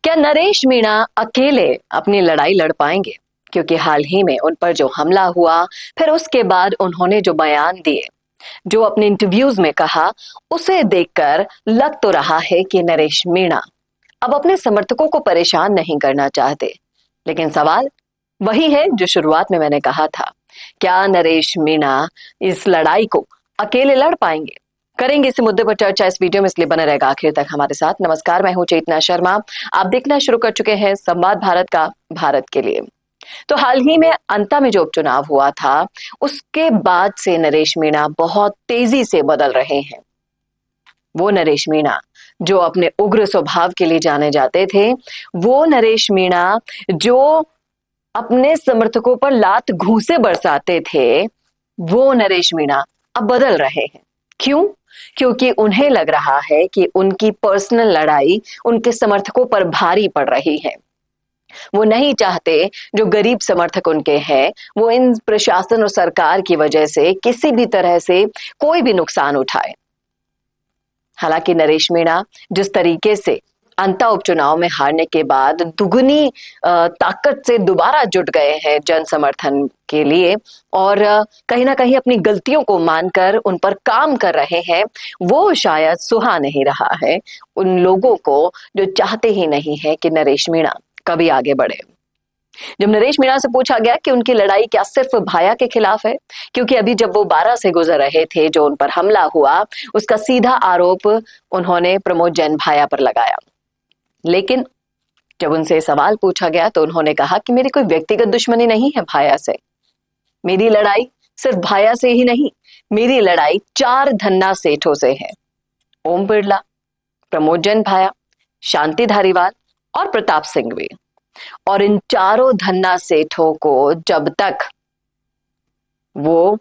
क्या नरेश मीणा अकेले अपनी लड़ाई लड़ पाएंगे? क्योंकि हाल ही में उन पर जो हमला हुआ, फिर उसके बाद उन्होंने जो बयान दिए, जो अपने इंटरव्यूज में कहा, उसे देखकर लग तो रहा है कि नरेश मीणा अब अपने समर्थकों को परेशान नहीं करना चाहते। लेकिन सवाल वही है जो शुरुआत में मैंने कहा था, क्या नरेश मीणा इस लड़ाई को अकेले लड़ पाएंगे? करेंगे इस मुद्दे पर चर्चा इस वीडियो में, इसलिए बने रहेगा आखिर तक हमारे साथ। नमस्कार, मैं हूं चेतना शर्मा। आप देखना शुरू कर चुके हैं संवाद भारत का, भारत के लिए। तो हाल ही में अंता में जो उपचुनाव हुआ था, उसके बाद से नरेश मीणा बहुत तेजी से बदल रहे हैं। वो नरेश मीणा जो अपने उग्र स्वभाव के लिए जाने जाते थे, वो नरेश मीणा जो अपने समर्थकों पर लात घूंसे बरसाते थे, वो नरेश मीणा अब बदल रहे हैं। क्यों? क्योंकि उन्हें लग रहा है कि उनकी पर्सनल लड़ाई उनके समर्थकों पर भारी पड़ रही है। वो नहीं चाहते जो गरीब समर्थक उनके हैं, वो इन प्रशासन और सरकार की वजह से किसी भी तरह से कोई भी नुकसान उठाए। हालांकि नरेश मीणा जिस तरीके से अंता उपचुनाव में हारने के बाद दुगनी ताकत से दोबारा जुट गए हैं जन समर्थन के लिए, और कहीं ना कहीं अपनी गलतियों को मानकर उन पर काम कर रहे हैं, वो शायद सुहा नहीं रहा है उन लोगों को जो चाहते ही नहीं है कि नरेश मीणा कभी आगे बढ़े। जब नरेश मीणा से पूछा गया कि उनकी लड़ाई क्या सिर्फ भाया के खिलाफ है, क्योंकि अभी जब वो 12 से गुजर रहे थे, जो उन पर हमला हुआ, उसका सीधा आरोप उन्होंने प्रमोद जैन भाया पर लगाया। लेकिन जब उनसे सवाल पूछा गया तो उन्होंने कहा कि मेरी कोई व्यक्तिगत दुश्मनी नहीं है भाया से। मेरी लड़ाई सिर्फ भाया से ही नहीं, मेरी लड़ाई 4 धन्ना सेठों से है। ओम बिरला, प्रमोद जैन भाया, शांति धारीवाल और प्रताप सिंघवी। और इन चारों धन्ना सेठों को जब तक वो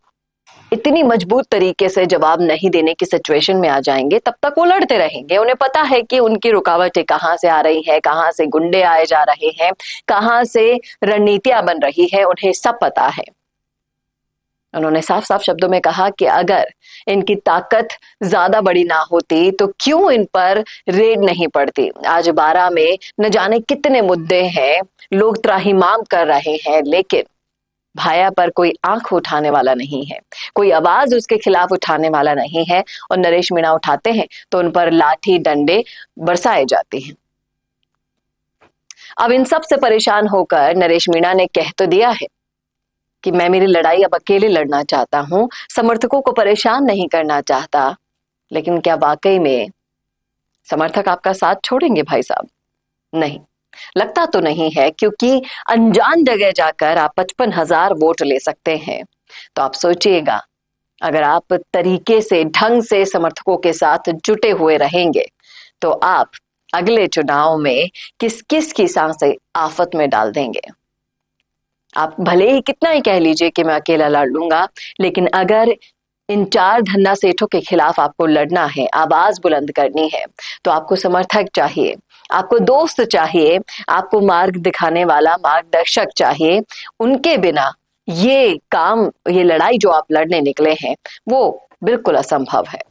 इतनी मजबूत तरीके से जवाब नहीं देने की सिचुएशन में आ जाएंगे, तब तक वो लड़ते रहेंगे। उन्हें पता है कि उनकी रुकावटें कहां से आ रही है, कहां से गुंडे आए जा रहे हैं, कहां से रणनीतियां बन रही है, उन्हें सब पता है। उन्होंने साफ साफ शब्दों में कहा कि अगर इनकी ताकत ज्यादा बड़ी ना होती तो क्यों इन पर रेड नहीं पड़ती। आज 12 में न जाने कितने मुद्दे हैं, लोग त्राहिमाम कर रहे हैं, लेकिन भाया पर कोई आंख उठाने वाला नहीं है, कोई आवाज उसके खिलाफ उठाने वाला नहीं है। और नरेश मीणा उठाते हैं तो उन पर लाठी डंडे बरसाए जाते हैं। अब इन सब से परेशान होकर नरेश मीणा ने कह तो दिया है कि मैं मेरी लड़ाई अब अकेले लड़ना चाहता हूं, समर्थकों को परेशान नहीं करना चाहता। लेकिन क्या वाकई में समर्थक आपका साथ छोड़ेंगे भाई साहब? नहीं, लगता तो नहीं है, क्योंकि अनजान जगह जाकर आप 55,000 वोट ले सकते हैं। तो आप सोचिएगा, अगर आप तरीके से, ढंग से समर्थकों के साथ जुटे हुए रहेंगे तो आप अगले चुनाव में किस किस की सांसें आफत में डाल देंगे। आप भले ही कितना ही कह लीजिए कि मैं अकेला लड़ लूंगा, लेकिन अगर इन 4 धन्ना सेठों के खिलाफ आपको लड़ना है, आवाज बुलंद करनी है, तो आपको समर्थक चाहिए, आपको दोस्त चाहिए, आपको मार्ग दिखाने वाला मार्गदर्शक चाहिए। उनके बिना ये काम, ये लड़ाई जो आप लड़ने निकले हैं, वो बिल्कुल असंभव है।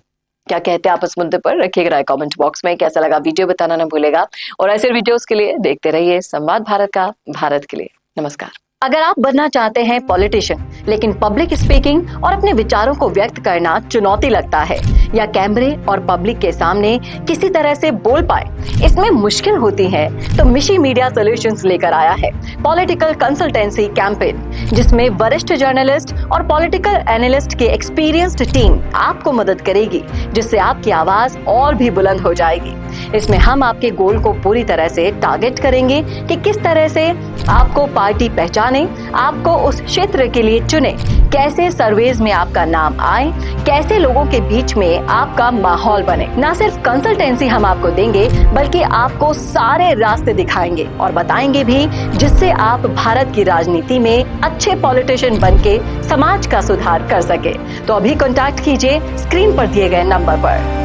क्या कहते हैं आप इस मुद्दे पर? रखिएगा राय कमेंट बॉक्स में। कैसा लगा वीडियो बताना ना भूलेगा, और ऐसे वीडियोस के लिए देखते रहिए संवाद भारत का, भारत के लिए। नमस्कार। अगर आप बनना चाहते हैं पॉलिटिशियन, लेकिन पब्लिक स्पीकिंग और अपने विचारों को व्यक्त करना चुनौती लगता है, या कैमरे और पब्लिक के सामने किसी तरह से बोल पाए इसमें मुश्किल होती है, तो मिशी मीडिया सॉल्यूशंस लेकर आया है पॉलिटिकल कंसल्टेंसी कैंपेन, जिसमें वरिष्ठ जर्नलिस्ट और पॉलिटिकल एनालिस्ट की एक्सपीरियंस्ड टीम आपको मदद करेगी, जिससे आपकी आवाज और भी बुलंद हो जाएगी। इसमें हम आपके गोल को पूरी तरह से टारगेट करेंगे कि किस तरह से आपको पार्टी पहचाने, आपको उस क्षेत्र के लिए चुने, कैसे सर्वेज में आपका नाम आए, कैसे लोगों के बीच में आपका माहौल बने। न सिर्फ कंसल्टेंसी हम आपको देंगे, बल्कि आपको सारे रास्ते दिखाएंगे और बताएंगे भी, जिससे आप भारत की राजनीति में अच्छे पॉलिटिशियन बनके समाज का सुधार कर सके। तो अभी कॉन्टैक्ट कीजिए स्क्रीन पर दिए गए नंबर पर।